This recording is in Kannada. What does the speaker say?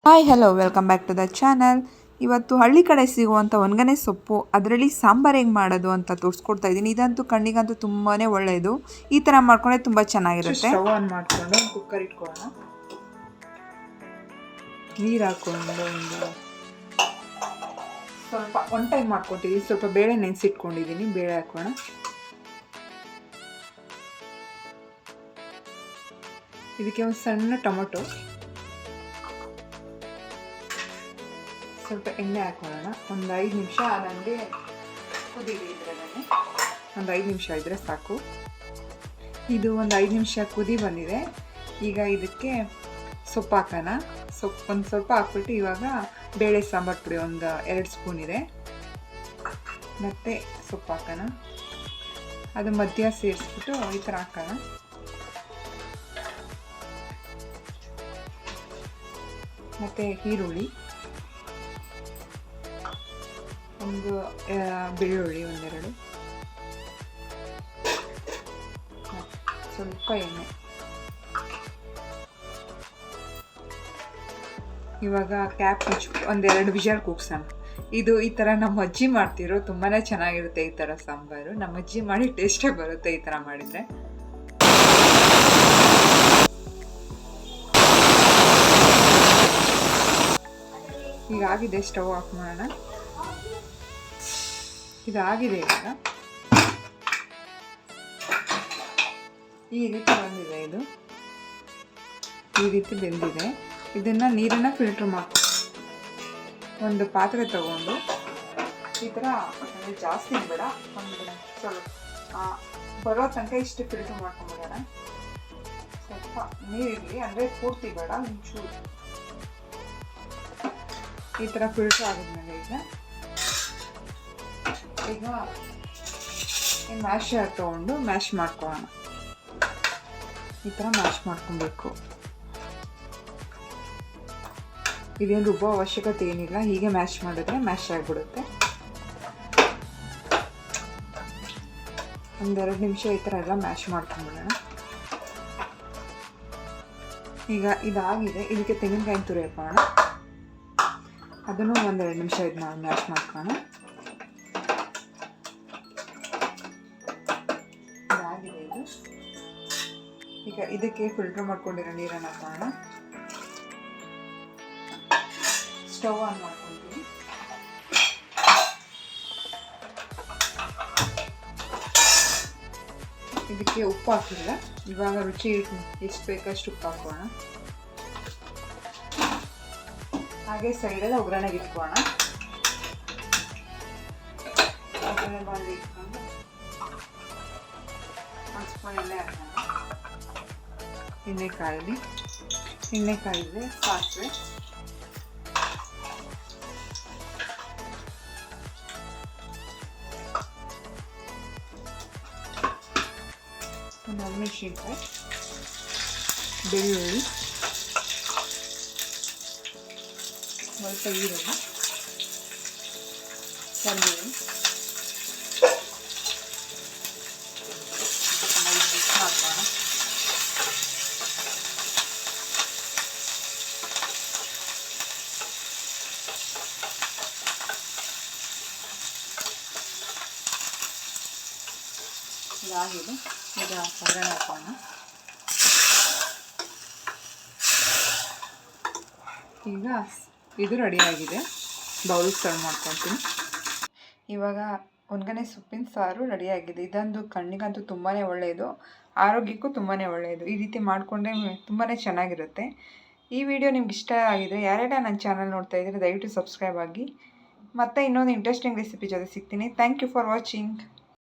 Hi hello welcome back to the channel. ಇವತ್ತು ಹಳ್ಳಿ ಕಡೆ ಸಿಗುವಂಥ ಒಣಗನೆ ಸೊಪ್ಪು ಅದರಲ್ಲಿ ಸಾಂಬಾರು ಹೆಂಗೆ ಮಾಡೋದು ಅಂತ ತೋರಿಸ್ಕೊಡ್ತಾ ಇದ್ದೀನಿ. ಇದಂತೂ ಕಣ್ಣಿಗಂತೂ ತುಂಬಾ ಒಳ್ಳೆಯದು. ಈ ಥರ ಮಾಡ್ಕೊಂಡ್ರೆ ತುಂಬ ಚೆನ್ನಾಗಿರುತ್ತೆ. ಸ್ಟವ್ ಆನ್ ಮಾಡಿಕೊಂಡು ಕುಕ್ಕರ್ ಇಟ್ಕೊಳ್ಳೋಣ. ನೀರು ಹಾಕ್ಕೊಂಡು ಸ್ವಲ್ಪ ಒನ್ ಟೈಮ್ ಮಾಡ್ಕೊತೀವಿ. ಸ್ವಲ್ಪ ಬೇಳೆ ನೆನೆಸಿಟ್ಕೊಂಡಿದ್ದೀನಿ, ಬೇಳೆ ಹಾಕೋಣ. ಇದಕ್ಕೆ ಒಂದು ಸಣ್ಣ ಟೊಮೊಟೊ, ಸ್ವಲ್ಪ ಎಣ್ಣೆ ಹಾಕೊಳ್ಳೋಣ. ಒಂದು 5 ನಿಮಿಷ ನನಗೆ ಕುದೀಲಿ. ಇದರಲ್ಲಿ ಒಂದು 5 ನಿಮಿಷ ಇದ್ದರೆ ಸಾಕು. ಇದು ಒಂದು 5 ನಿಮಿಷ ಕುದಿ ಬಂದಿದೆ. ಈಗ ಇದಕ್ಕೆ ಸೊಪ್ಪು ಹಾಕೋಣ. ಒಂದು ಸ್ವಲ್ಪ ಹಾಕ್ಬಿಟ್ಟು ಇವಾಗ ಬೇಳೆ ಸಾಂಬಾರು ಪುಡಿ ಒಂದು 2 ಸ್ಪೂನ್ ಇದೆ. ಮತ್ತು ಸೊಪ್ಪು ಹಾಕೋಣ. ಅದು ಮಧ್ಯ ಸೇರಿಸ್ಬಿಟ್ಟು ಈ ಥರ ಹಾಕೋಣ. ಮತ್ತು ಈರುಳ್ಳಿ, ಒಂದು ಬೆಳ್ಳುಳ್ಳಿ ಒಂದೆರಡು, ಸ್ವಲ್ಪ ಎಣ್ಣೆ. ಇವಾಗ ಕ್ಯಾಪ್ ಮುಚ್ಚಿ ಒಂದೆರಡು ವಿಷಲ್ ಕೂಗ್ಸೋಣ. ಇದು ಈ ಥರ ನಮ್ಮ ಅಜ್ಜಿ ಮಾಡ್ತಿರೋ ತುಂಬಾ ಚೆನ್ನಾಗಿರುತ್ತೆ. ಈ ಥರ ಸಾಂಬಾರು ನಮ್ಮ ಅಜ್ಜಿ ಮಾಡಿ ಟೇಸ್ಟೇ ಬರುತ್ತೆ ಈ ಥರ ಮಾಡಿದರೆ. ಈಗಾಗಿದೆ, ಸ್ಟವ್ ಆಫ್ ಮಾಡೋಣ. ಇದಾಗಿದೆ. ಈಗ ಈ ರೀತಿ ಬಂದಿದೆ. ಇದು ಈ ರೀತಿ ಬೆಂದಿದೆ. ಇದನ್ನು ನೀರನ್ನು ಫಿಲ್ಟ್ರ್ ಮಾಡಿ ಒಂದು ಪಾತ್ರೆ ತಗೊಂಡು ಈ ಥರ ಜಾಸ್ತಿ ಬೇಡ, ಒಂದು ಸ್ವಲ್ಪ ಬರೋ ತನಕ ಇಷ್ಟು ಫಿಲ್ಟ್ರ್ ಮಾಡ್ಕೊಂಡ್ಬಿಡೋಣ. ಸ್ವಲ್ಪ ನೀರಿರಲಿ, ಅಂದರೆ ಪೂರ್ತಿ ಬೇಡ, ಒಂಚೂರು. ಈ ಥರ ಫಿಲ್ಟ್ರ್ ಆಗಿದ್ಮೇಲೆ ಈಗ ಮ್ಯಾಶರ್ ತೊಗೊಂಡು ಮ್ಯಾಶ್ ಮಾಡ್ಕೊಳ್ಳೋಣ. ಈ ಥರ ಮ್ಯಾಶ್ ಮಾಡ್ಕೊಬೇಕು. ಇದೇನು ರುಬ್ಬೋ ಅವಶ್ಯಕತೆ ಏನಿಲ್ಲ, ಹೀಗೆ ಮ್ಯಾಶ್ ಮಾಡಿದ್ರೆ ಮ್ಯಾಶ್ ಆಗಿಬಿಡುತ್ತೆ. ಒಂದೆರಡು ನಿಮಿಷ ಈ ಥರ ಎಲ್ಲ ಮ್ಯಾಶ್ ಮಾಡ್ಕೊಂಡ್ಬಿಡೋಣ. ಈಗ ಇದಾಗಿದೆ. ಇದಕ್ಕೆ ತೆಂಗಿನಕಾಯಿ ತುರಿ ಹಾಕೋಣ. ಅದನ್ನು ಒಂದೆರಡು ನಿಮಿಷ ಇದು ಮ್ಯಾಶ್ ಮಾಡ್ಕೊಳ್ಳೋಣ. ಇದಾಗಿದೆ ಇದು. ಈಗ ಇದಕ್ಕೆ ಫಿಲ್ಟರ್ ಮಾಡ್ಕೊಂಡಿರೋ ನೀರನ್ನು ಹಾಕೋಣ. ಸ್ಟವ್ ಆನ್ ಮಾಡ್ಕೊಳ್ತೀವಿ. ಇದಕ್ಕೆ ಉಪ್ಪು ಹಾಕಿಲ್ಲ. ಇವಾಗ ರುಚಿ ಎಷ್ಟು ಬೇಕಷ್ಟು ಉಪ್ಪು ಹಾಕೋಣ. ಹಾಗೆ ಸೈಡಲ್ಲಿ ಒಗ್ಗರಣೆಗೆ ಇಟ್ಕೋಣ. ಒಗ್ಗರಣೆ ಮಾಡಿ ಇಟ್ಕೊಂಡು ಒಂದು ಸ್ಪೂನ್ ಎಣ್ಣೆ ಹಾಕೋಣ. ಎಣ್ಣೆ ಕಾಯಿದೆ ಸಾಸಿವೆ, ಒಂದು ಮೆಣಸಿನ್ಕಾಯಿ, ಬೆಳ್ಳುಳ್ಳಿ, ಸ್ವಲ್ಪ ಈರುಳ್ಳಿ, ಕರಿಬೇವು ಹಾಕೋಣ. ಇದಾಗಿದೆ. ಈಗ ಒಗ್ಗರಣೆ ಹಾಕೋಣ. ಈಗ ಇದು ರೆಡಿಯಾಗಿದೆ. ಬೌಲಿಗೆ ಸರ್ವ್ ಮಾಡ್ಕೊತೀನಿ. ಇವಾಗ ಒಣಗನೆ ಸೊಪ್ಪಿನ ಸಾರು ರೆಡಿಯಾಗಿದೆ. ಇದೊಂದು ಕಣ್ಣಿಗಂತೂ ತುಂಬಾ ಒಳ್ಳೆಯದು, ಆರೋಗ್ಯಕ್ಕೂ ತುಂಬಾ ಒಳ್ಳೆಯದು. ಈ ರೀತಿ ಮಾಡಿಕೊಂಡ್ರೆ ತುಂಬಾ ಚೆನ್ನಾಗಿರುತ್ತೆ. ಈ ವಿಡಿಯೋ ನಿಮ್ಗೆ ಇಷ್ಟ ಆಗಿದರೆ ಯಾರೆಲ್ಲ ನನ್ನ ಚಾನಲ್ ನೋಡ್ತಾ ಇದ್ದೀರಿ ದಯವಿಟ್ಟು ಸಬ್ಸ್ಕ್ರೈಬ್ ಆಗಿ. ಮತ್ತೆ ಇನ್ನೊಂದು ಇಂಟ್ರೆಸ್ಟಿಂಗ್ ರೆಸಿಪಿ ಜೊತೆ ಸಿಗ್ತೀನಿ. Thank you for watching.